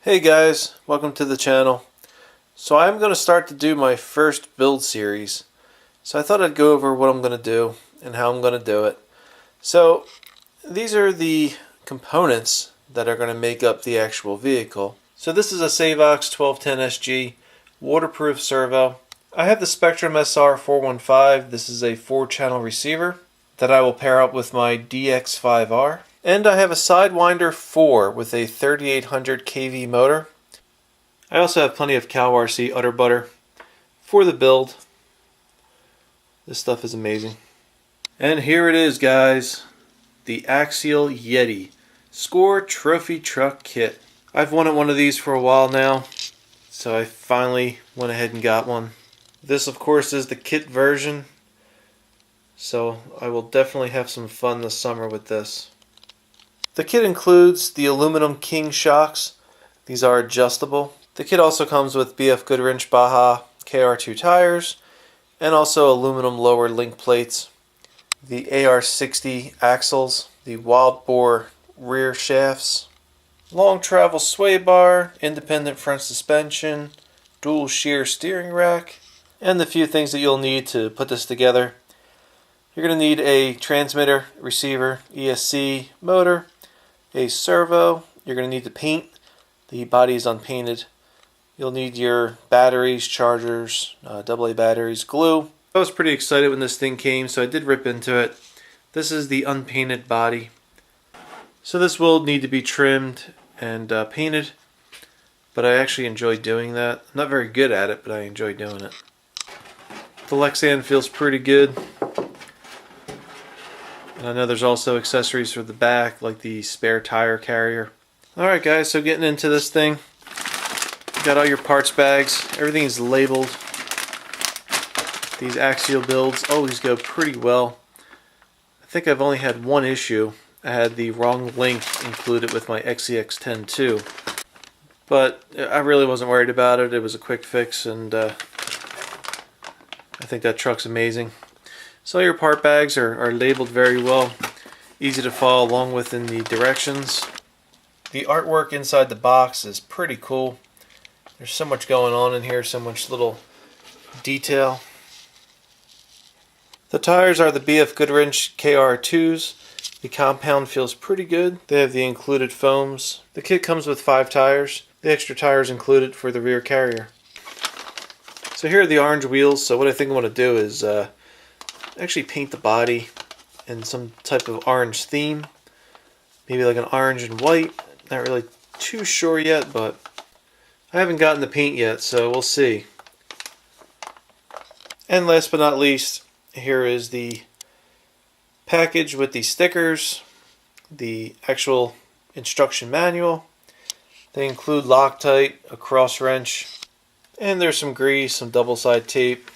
Hey guys, welcome to the channel. So I'm going to start to do my first build series. So I thought I'd go over what I'm going to do and how I'm going to do it. So these are the components that are going to make up the actual vehicle. So this is a Savox 1210SG waterproof servo. I have the Spectrum SR415. This is a 4-channel receiver that I will pair up with my DX5R. And I have a Sidewinder 4 with a 3800 kV motor. I also have plenty of Cow RC udder butter for the build. This stuff is amazing. And here it is, guys. The Axial Yeti Score Trophy Truck Kit. I've wanted one of these for a while now, so I finally went ahead and got one. This, of course, is the kit version, so I will definitely have some fun this summer with this. The kit includes the aluminum King shocks. These are adjustable. The kit also comes with BF Goodwrench Baja KR2 tires and also aluminum lower link plates, the AR60 axles, the wild bore rear shafts, long travel sway bar, independent front suspension, dual shear steering rack, and the few things that you'll need to put this together. You're going to need a transmitter, receiver, ESC, motor, a servo. You're going to need the paint. The body is unpainted. You'll need your batteries, chargers, AA batteries, glue. I was pretty excited when this thing came, so I did rip into it. This is the unpainted body. So this will need to be trimmed and painted, but I actually enjoy doing that. I'm not very good at it, but I enjoy doing it. The Lexan feels pretty good. And I know there's also accessories for the back, like the spare tire carrier. Alright guys, so getting into this thing. You got all your parts bags. Everything is labeled. These Axial builds always go pretty well. I think I've only had one issue. I had the wrong link included with my XEX10 but I really wasn't worried about it. It was a quick fix, and I think that truck's amazing. So your part bags are labeled very well, easy to follow along with in the directions. The artwork inside the box is pretty cool. There's so much going on in here, so much little detail. The tires are the BF Goodwrench KR2s. The compound feels pretty good. They have the included foams. The kit comes with 5 tires. The extra tires included for the rear carrier. So here are the orange wheels. So what I think I want to do is actually paint the body in some type of orange theme, maybe like an orange and white. Not really too sure yet, but I haven't gotten the paint yet, so we'll see. And last but not least, here is the package with the stickers, the actual instruction manual. They include Loctite, a cross wrench, and there's some grease, some double-side tape.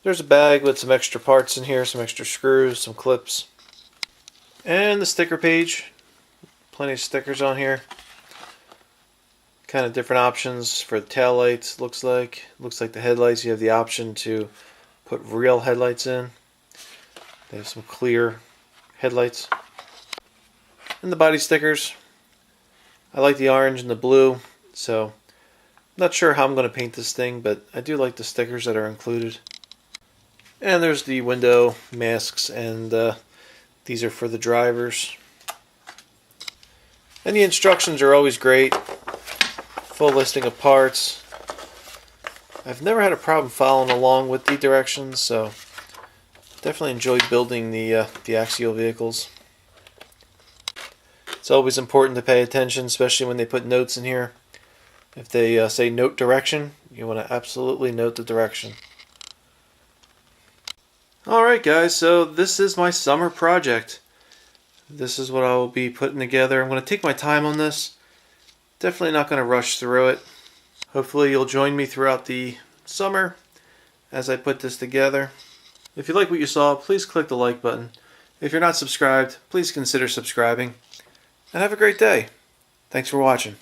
There's a bag with some extra parts in here, some extra screws, some clips. And the sticker page. Plenty of stickers on here. Kind of different options for the tail lights, looks like. Looks like the headlights, you have the option to put real headlights in. They have some clear headlights. And the body stickers. I like the orange and the blue, so I'm not sure how I'm going to paint this thing, but I do like the stickers that are included. And there's the window masks, and these are for the drivers. And the instructions are always great. Full listing of parts. I've never had a problem following along with the directions, so definitely enjoy building the Axial vehicles. It's always important to pay attention, especially when they put notes in here. If they say note direction, you want to absolutely note the direction. Alright guys, so this is my summer project. This is what I will be putting together. I'm going to take my time on this. Definitely not going to rush through it. Hopefully you'll join me throughout the summer as I put this together. If you like what you saw, please click the like button. If you're not subscribed, please consider subscribing. And have a great day. Thanks for watching.